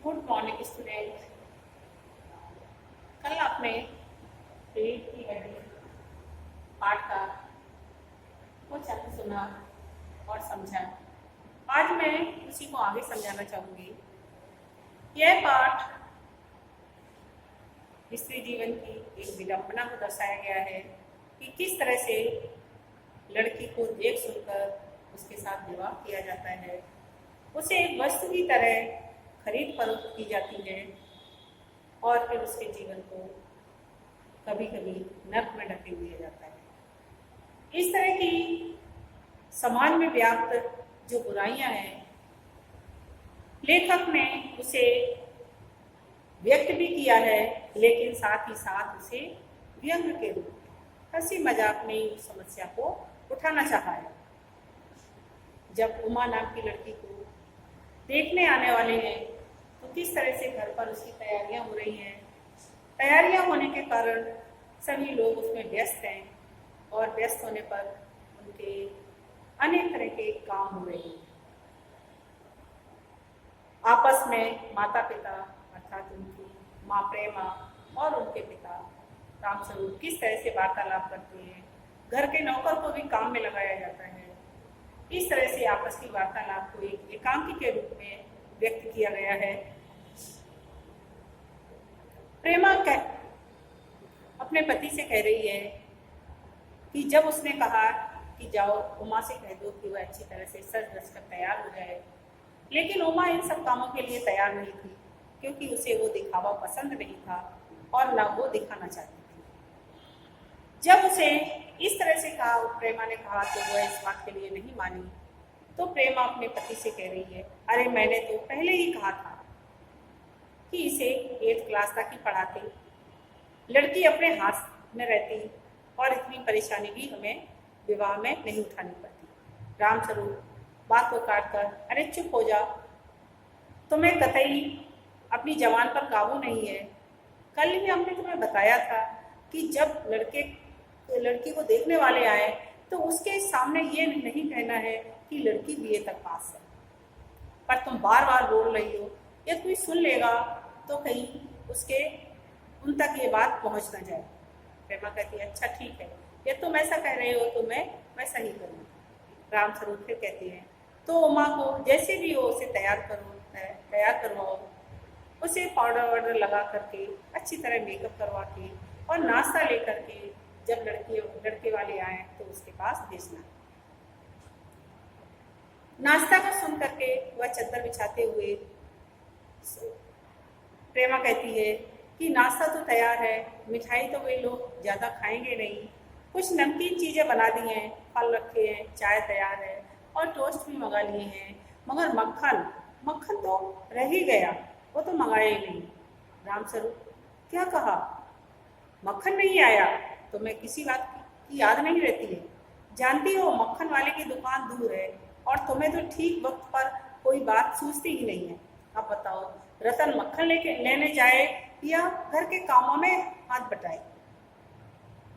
Good morning student. कल आपने पेट की हड्डी पाठ का कुछ अर्थ सुना और समझा। आज मैं उसी को आगे समझाना चाहूँगी। यह पाठ स्त्री जीवन की एक विडंबना को दर्शाया गया है कि किस तरह से लड़की को देख सुनकर उसके साथ विवाह किया जाता है, उसे एक वस्तु की तरह खरीद फरोख्त की जाती है और फिर उसके जीवन को कभी कभी नर्क में ढकेल दिया जाता है। इस तरह की समाज में व्याप्त जो बुराइयां हैं, लेखक ने उसे व्यक्त भी किया है, लेकिन साथ ही साथ उसे व्यंग्य के रूप में हंसी मजाक में उस समस्या को उठाना चाहा है। जब उमा नाम की लड़की को देखने आने वाले हैं तो किस तरह से घर पर उसकी तैयारियां हो रही हैं। तैयारियां होने के कारण सभी लोग उसमें व्यस्त हैं और व्यस्त होने पर उनके अनेक तरह के काम हो रहे हैं। आपस में माता पिता अर्थात उनकी माँ प्रेमा और उनके पिता रामस्वरूप किस तरह से वार्तालाप करते हैं। घर के नौकर को भी काम में लगाया जाता है। इस तरह से आपस की वार्तालाप को एक एकांकी के रूप में व्यक्त किया गया है। प्रेमा अपने पति से कह रही है कि जब उसने कहा कि जाओ उमा से कह दो कि वह अच्छी तरह से सज धज कर तैयार हो जाए, लेकिन उमा इन सब कामों के लिए तैयार नहीं थी, क्योंकि उसे वो दिखावा पसंद नहीं था और न वो दिखाना चाहती थी। जब उसे इस तरह से कहा, प्रेमा ने कहा, तो वह इस बात के लिए नहीं मानी। तो प्रेमा अपने पति से कह रही है, अरे मैंने तो पहले ही कहा था कि इसे 8th क्लास तक ही पढ़ाते, लड़की अपने हाथ में रहती और इतनी परेशानी भी हमें विवाह में नहीं उठानी पड़ती। रामस्वरूप बात को काट कर, अरे चुप हो जा, तुम्हें कतई अपनी जवान पर काबू नहीं है। कल ही हमने तुम्हें बताया था कि जब लड़की को देखने वाले आए तो उसके सामने ये नहीं कहना है कि लड़की BA तक पास है, पर तुम बार बार बोल रही हो। यदि कोई सुन लेगा तो कहीं उन तक ये बात पहुंच ना जाए। प्रेमा कहती है, अच्छा ठीक है, यदि तुम ऐसा कह रहे हो तो मैं वैसा ही करूँगी। रामस्वरूप फिर कहती हैं, तो उमा को जैसे भी हो उसे तैयार करवाओ, उसे पाउडर वाउडर लगा करके अच्छी तरह मेकअप करवा के और नाश्ता लेकर के जब लड़के वाले आए तो उसके पास भेजना। नाश्ता का सुन करके वह चद्दर बिछाते हुए प्रेमा कहती है कि नाश्ता तो तैयार है, मिठाई तो वे लोग ज़्यादा खाएंगे नहीं, कुछ नमकीन चीज़ें बना दी हैं, फल रखे हैं, चाय तैयार है और टोस्ट भी मंगा लिए हैं, मगर मक्खन तो रह ही गया, वो तो मंगाया ही नहीं। रामस्वरूप, क्या कहा? मक्खन नहीं आया? तुम्हें किसी बात की याद नहीं रहती है? जानती हो मक्खन वाले की दुकान दूर है और तुम्हें तो ठीक वक्त पर कोई बात सूझती ही नहीं है। अब बताओ, रतन मक्खन लेने जाए या घर के कामों में हाथ बटाए?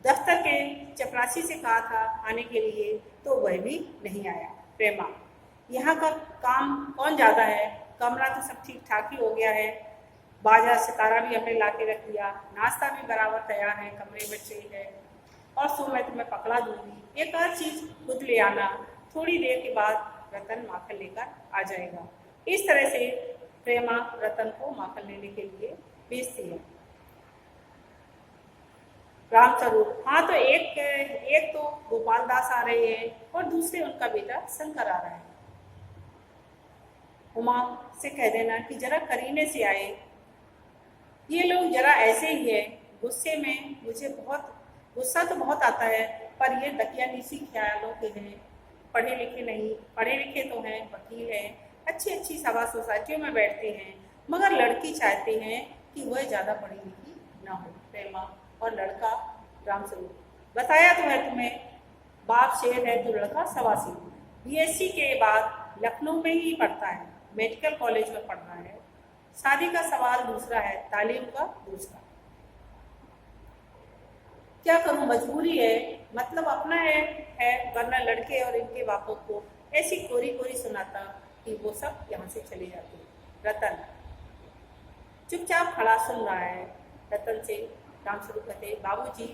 दफ्तर के चपरासी से कहा था आने के लिए तो वह भी नहीं आया। प्रेमा, यहाँ का काम कौन ज़्यादा है, कमरा तो सब ठीक ठाक ही हो गया है, बाजा सितारा भी हमने ला के रख दिया, नाश्ता भी बराबर तैयार है, कमरे में ट्रे है और सो मैं तुम्हें पकड़ा दूंगी, एक और चीज़ खुद ले आना, थोड़ी देर के बाद रतन माखन लेकर आ जाएगा। इस तरह से प्रेमा रतन को माखन लेने के लिए भेजती है। रामस्वरूप, हाँ तो एक तो गोपाल दास आ रहे हैं और दूसरे उनका बेटा शंकर आ रहा है। उमा से कह देना कि जरा करीने से आए, ये लोग जरा ऐसे ही है, गुस्से में मुझे गुस्सा तो बहुत आता है, पर ये दकियानूसी ख्यालों के हैं, पढ़े लिखे तो हैं, वकील हैं, अच्छी सभा सोसाइटियों में बैठते हैं, मगर लड़की चाहते हैं कि वह ज़्यादा पढ़ी लिखी ना हो। प्रेमा और लड़का रामस्वरूप, बताया तो है तुम्हें, बाप शेर है तो लड़का सवासी, BSc के बाद लखनऊ में ही पढ़ता है, मेडिकल कॉलेज में पढ़ रहा है, शादी का सवाल दूसरा है, तालीम का दूसरा। क्या करूं, मजबूरी है, मतलब अपना है, वरना लड़के और इनके बापों को ऐसी कोरी सुनाता कि वो सब यहाँ से चले जाते। रतन, चुपचाप खड़ा सुन रहा है। रतन से रामस्वरूप कहते, बाबूजी।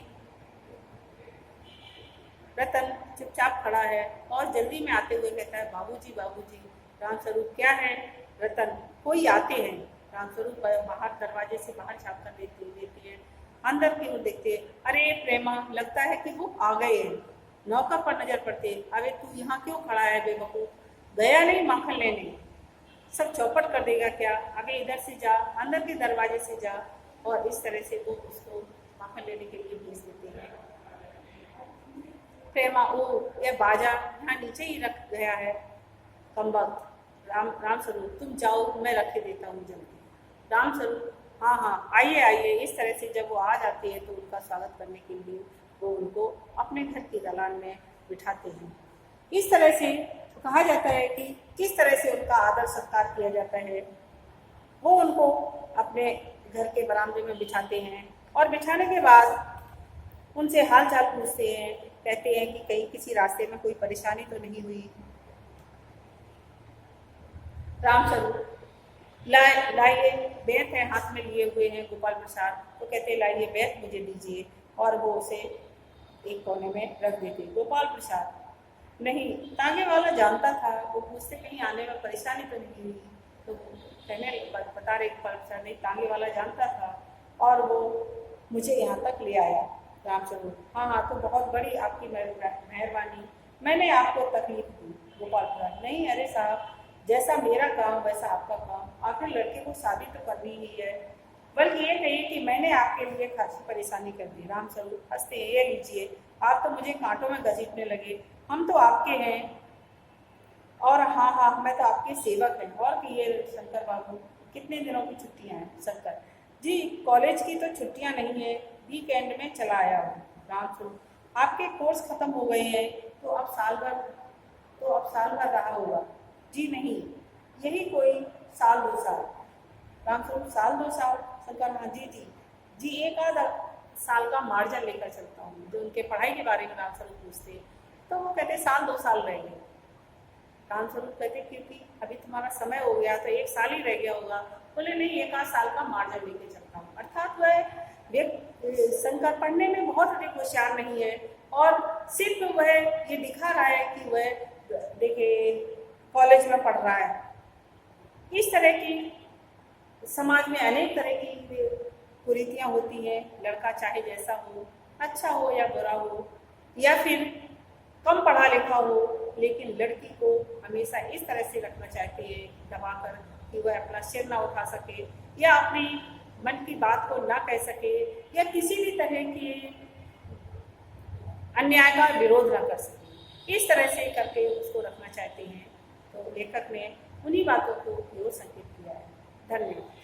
रतन चुपचाप खड़ा है और जल्दी में आते हुए कहता है, बाबूजी बाबूजी। रामस्वरूप, क्या है? रतन, कोई आते हैं। रामस्वरूप बाहर दरवाजे से बाहर झाँक कर देखती है, अंदर की ओर देखते, अरे प्रेमा, लगता है कि वो आ गए हैं। नौकर पर नजर पड़ते, अरे तू यहाँ क्यों खड़ा है बेवकूफ? गया नहीं माखन लेने? सब चौपट कर देगा क्या? अबे इधर से जा, अंदर के दरवाजे से जा। और इस तरह से वो उसको माखन लेने के लिए भेज देते हैं। प्रेमा, ओ ये बाजा यहाँ नीचे ही रख गया है कमबख्त। रामस्वरूप, तुम जाओ, मैं रख के देता हूँ जल्दी। रामस्वरूप, हाँ हाँ, आइए आइए। इस तरह से जब वो आ जाती है तो उनका स्वागत करने के लिए वो उनको अपने घर की दालान में बिठाते हैं। इस तरह से कहा जाता है कि किस तरह से उनका आदर सत्कार किया जाता है। वो उनको अपने घर के बरामदे में बिठाते हैं और बिठाने के बाद उनसे हाल चाल पूछते हैं, कहते हैं कि कहीं किसी रास्ते में कोई परेशानी तो नहीं हुई। रामस्वरूप, लाइए, बेत है हाथ में लिए हुए हैं गोपाल प्रसाद। तो कहते, लाइए बेत मुझे दीजिए, और वो उसे एक कोने में रख देते। गोपाल प्रसाद, नहीं, तांगे वाला जानता था। वो पूछते, कहीं आने में परेशानी तो नहीं हुई? तो कहने बता रहे गोपाल प्रसाद, नहीं, तांगे वाला जानता था और वो मुझे यहाँ तक ले आया। रामस्वरूप, हाँ हाँ, तो बहुत बड़ी आपकी मेहरबानी, मैंने आपको तकलीफ दी। गोपाल प्रसाद, नहीं, अरे साहब, जैसा मेरा काम वैसा आपका काम, आखिर लड़के को शादी तो करनी ही है, बल्कि ये कहिए कि मैंने आपके लिए खासी परेशानी कर दी। रामस्वरूप हंसते, ये लीजिए, आप तो मुझे कांटों में घसीटने लगे, हम तो आपके हैं। और हाँ हाँ, मैं तो आपके सेवक हैं। और कहिए शंकर बाबू, कितने दिनों की छुट्टियां हैं? शंकर जी, कॉलेज की तो छुट्टियां नहीं है, वीकेंड में चला आया हूँ। रामस्वरूप, आपके कोर्स खत्म हो गए हैं तो अब साल भर रहा होगा? जी नहीं, यही कोई साल 2 साल। रामस्वरूप, साल 2 साल? शंकर, हाँ जी जी जी, एक आधा साल का मार्जिन लेकर चलता हूँ। जो उनके पढ़ाई के बारे में रामस्वरूप पूछते तो वो कहते, साल 2 साल रह गए। रामस्वरूप कहते, क्योंकि अभी तुम्हारा समय हो गया तो 1 साल ही रह गया होगा। बोले, नहीं, 1 आध साल का मार्जिन लेके चलता हूँ। अर्थात वह शंकर पढ़ने में बहुत अधिक होशियार नहीं है और सिर्फ वह ये दिखा रहा है कि वह देखे कॉलेज में पढ़ रहा है। इस तरह की समाज में अनेक तरह की कुरीतियाँ होती हैं। लड़का चाहे जैसा हो, अच्छा हो या बुरा हो, या फिर कम पढ़ा लिखा हो, लेकिन लड़की को हमेशा इस तरह से रखना चाहते हैं दबाकर कि वह अपना सिर ना उठा सके या अपनी मन की बात को ना कह सके या किसी भी तरह की अन्याय का विरोध ना कर सके। इस तरह से करके उसको रखना चाहते हैं। तो लेखक ने उन्हीं बातों को संकेत किया है। धन्यवाद।